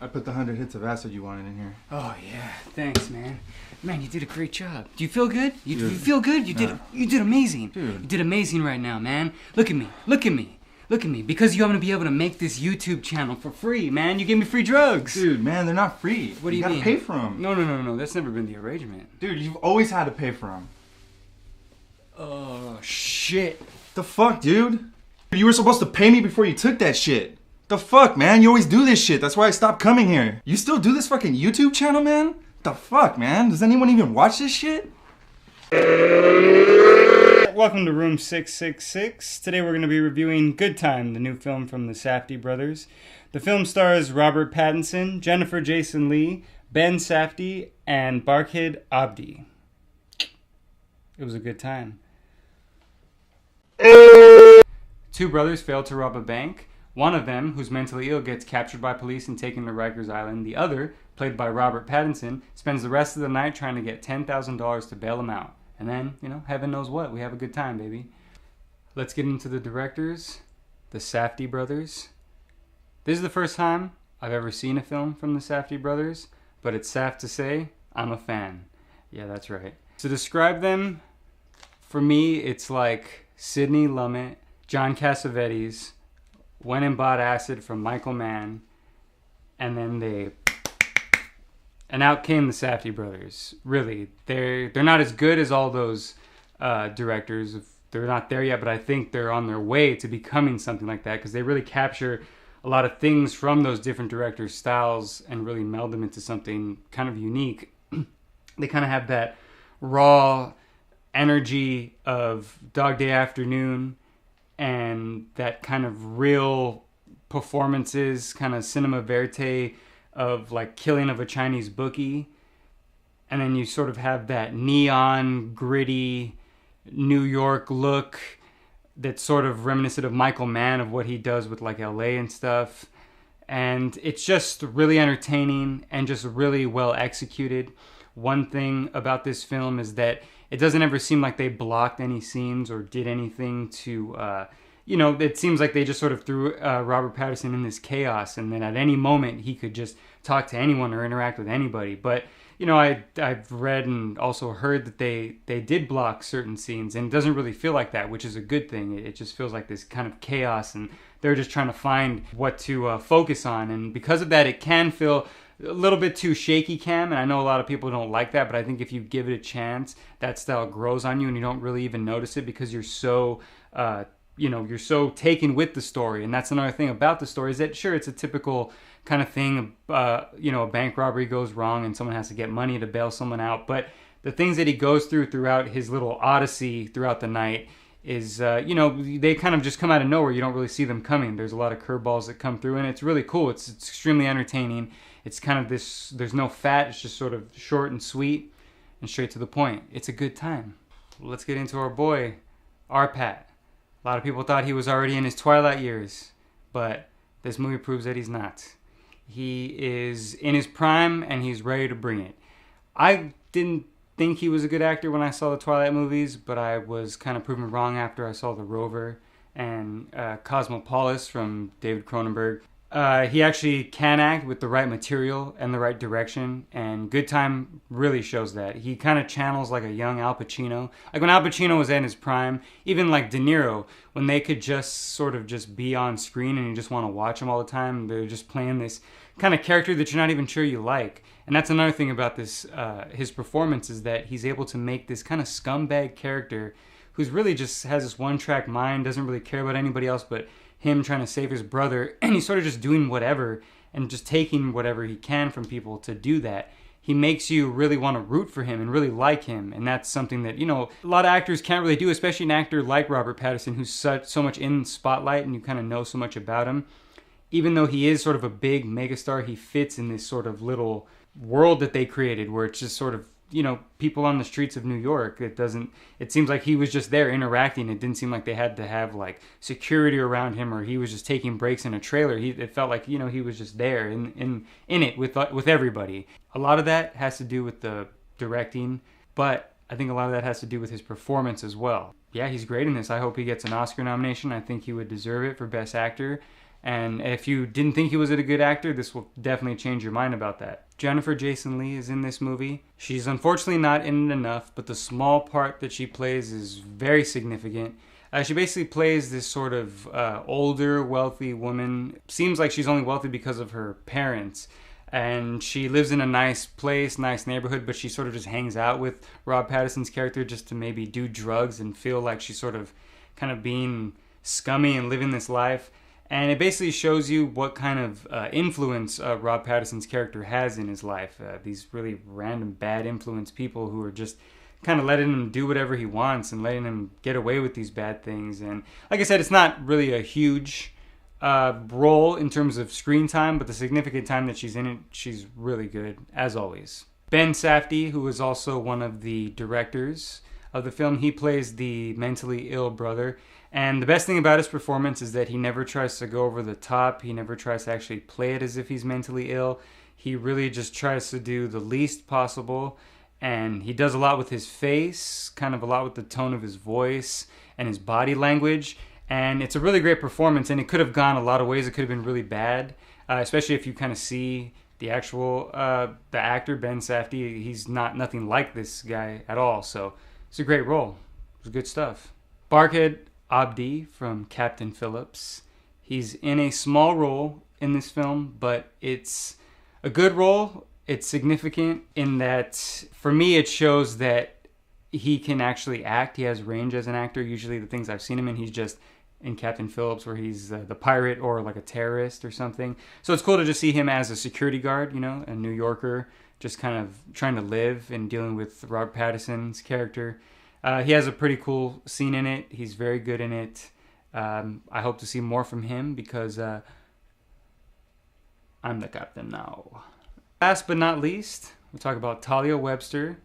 I put the 100 hits of acid you wanted in here. Oh yeah, thanks, man. Man, you did a great job. Do you feel good? You Dude. feel good? You did amazing. Dude. You did amazing right now, man. Look at me. Look at me. Look at me. Because you happen to be able to make this YouTube channel for free, man. You gave me free drugs. Dude, man, they're not free. What do you mean? You gotta pay for them. No. That's never been the arrangement. Dude, you've always had to pay for them. Oh, shit. The fuck, dude? You were supposed to pay me before you took that shit. The fuck, man? You always do this shit. That's why I stopped coming here. You still do this fucking YouTube channel, man? The fuck, man? Does anyone even watch this shit? Welcome to Room 666. Today we're going to be reviewing Good Time, the new film from the Safdie brothers. The film stars Robert Pattinson, Jennifer Jason Leigh, Ben Safdie, and Barkhad Abdi. It was a good time. Two brothers fail to rob a bank. One of them, who's mentally ill, gets captured by police and taken to Rikers Island. The other, played by Robert Pattinson, spends the rest of the night trying to get $10,000 to bail him out. And then, heaven knows what. We have a good time, baby. Let's get into the directors, the Safdie brothers. This is the first time I've ever seen a film from the Safdie brothers, but it's safe to say I'm a fan. Yeah, that's right. To describe them, for me, it's like Sidney Lumet, John Cassavetes, went and bought acid from Michael Mann, and then out came the Safdie brothers. Really, they're not as good as all those directors. They're not there yet, but I think they're on their way to becoming something like that because they really capture a lot of things from those different directors' styles and really meld them into something kind of unique. They kind of have that raw energy of Dog Day Afternoon and that kind of real performances, kind of cinema verite of like Killing of a Chinese Bookie. And then you sort of have that neon, gritty New York look that's sort of reminiscent of Michael Mann, of what he does with like LA and stuff. And it's just really entertaining and just really well executed. One thing about this film is that it doesn't ever seem like they blocked any scenes or did anything to, it seems like they just sort of threw Robert Pattinson in this chaos, and then at any moment he could just talk to anyone or interact with anybody. But, I've read and also heard that they did block certain scenes, and it doesn't really feel like that, which is a good thing. It just feels like this kind of chaos, and they're just trying to find what to focus on. And because of that, it can feel a little bit too shaky cam, and I know a lot of people don't like that, but I think if you give it a chance, that style grows on you and you don't really even notice it because you're so you're so taken with the story. And that's another thing about the story, is that sure, it's a typical kind of thing, a bank robbery goes wrong and someone has to get money to bail someone out, but the things that he goes throughout his little odyssey throughout the night is, they kind of just come out of nowhere. You don't really see them coming. There's a lot of curveballs that come through, and it's really cool. It's extremely entertaining. It's kind of this, there's no fat, it's just sort of short and sweet and straight to the point. It's a good time. Let's get into our boy, Arpat. A lot of people thought he was already in his twilight years, but this movie proves that he's not. He is in his prime and he's ready to bring it. I didn't think he was a good actor when I saw the Twilight movies, but I was kind of proven wrong after I saw The Rover and Cosmopolis from David Cronenberg. He actually can act with the right material and the right direction, and Good Time really shows that. He kind of channels like a young Al Pacino. Like when Al Pacino was in his prime, even like De Niro, when they could just sort of just be on screen and you just want to watch them all the time, they're just playing this kind of character that you're not even sure you like. And that's another thing about this, his performance, is that he's able to make this kind of scumbag character who's really just has this one-track mind, doesn't really care about anybody else but him trying to save his brother, and he's sort of just doing whatever and just taking whatever he can from people to do that. He makes you really want to root for him and really like him, and that's something that, a lot of actors can't really do, especially an actor like Robert Pattinson, who's so much in the spotlight and you kind of know so much about him. Even though he is sort of a big megastar, he fits in this sort of little world that they created where it's just sort of, people on the streets of New York. It seems like he was just there interacting. It didn't seem like they had to have like security around him, or he was just taking breaks in a trailer. It felt like, he was just there in it with everybody. A lot of that has to do with the directing, but I think a lot of that has to do with his performance as well. Yeah, he's great in this. I hope he gets an Oscar nomination. I think he would deserve it for Best Actor. And if you didn't think he was a good actor, this will definitely change your mind about that. Jennifer Jason Leigh is in this movie. She's unfortunately not in it enough, but the small part that she plays is very significant. She basically plays this sort of older, wealthy woman. Seems like she's only wealthy because of her parents. And she lives in a nice place, nice neighborhood, but she sort of just hangs out with Rob Pattinson's character just to maybe do drugs and feel like she's sort of kind of being scummy and living this life. And it basically shows you what kind of influence Rob Pattinson's character has in his life. These really random bad influence people who are just kind of letting him do whatever he wants and letting him get away with these bad things. And like I said, it's not really a huge role in terms of screen time, but the significant time that she's in it, she's really good, as always. Ben Safdie, who is also one of the directors of the film, he plays the mentally ill brother. And the best thing about his performance is that he never tries to go over the top. He never tries to actually play it as if he's mentally ill. He really just tries to do the least possible. And he does a lot with his face, kind of a lot with the tone of his voice and his body language. And it's a really great performance, and it could have gone a lot of ways. It could have been really bad, especially if you kind of see the actual the actor, Ben Safdie. He's nothing like this guy at all. So it's a great role. It was good stuff. Barkhead Abdi from Captain Phillips. He's in a small role in this film, but it's a good role. It's significant in that, for me, it shows that he can actually act. He has range as an actor. Usually the things I've seen him in, he's just in Captain Phillips where he's the pirate or like a terrorist or something. So it's cool to just see him as a security guard, you know, a New Yorker, just kind of trying to live and dealing with Robert Pattinson's character. He has a pretty cool scene in it. He's very good in it. I hope to see more from him because I'm the captain now. Last but not least, we'll talk about Talia Webster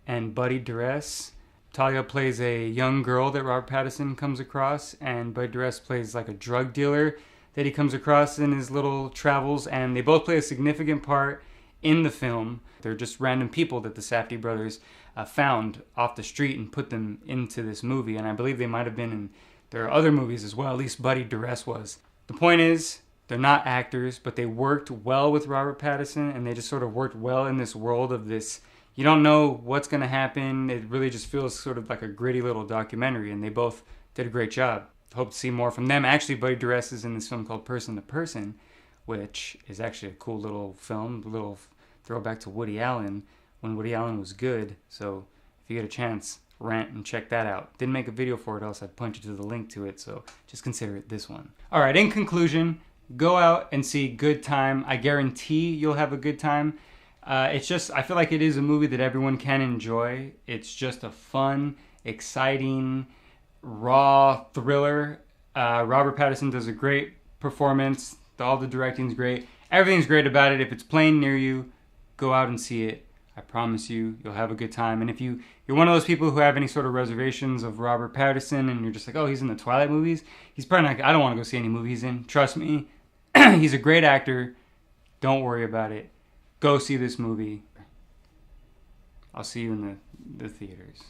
and Buddy Duress. Talia plays a young girl that Robert Pattinson comes across, and Buddy Duress plays like a drug dealer that he comes across in his little travels, and they both play a significant part in the film. They're just random people that the Safdie brothers found off the street and put them into this movie, and I believe they might have been in their other movies as well, at least Buddy Duress was. The point is, they're not actors, but they worked well with Robert Pattinson, and they just sort of worked well in this world of this. You don't know what's going to happen. It really just feels sort of like a gritty little documentary, and they both did a great job. Hope to see more from them. Actually, Buddy Duress is in this film called Person to Person, which is actually a cool little film, a little throwback to Woody Allen, when Woody Allen was good. So if you get a chance, rant and check that out. Didn't make a video for it, else I'd point you to the link to it, so just consider it this one. All right, in conclusion, go out and see Good Time. I guarantee you'll have a good time. It's just, I feel like it is a movie that everyone can enjoy. It's just a fun, exciting, raw thriller. Robert Pattinson does a great performance. All the directing's great. Everything's great about it. If it's playing near you, go out and see it. I promise you, you'll have a good time. And if you're one of those people who have any sort of reservations of Robert Pattinson and you're just like, oh, he's in the Twilight movies, he's probably not, I don't want to go see any movies he's in. Trust me, he's a great actor. Don't worry about it. Go see this movie. I'll see you in the theaters.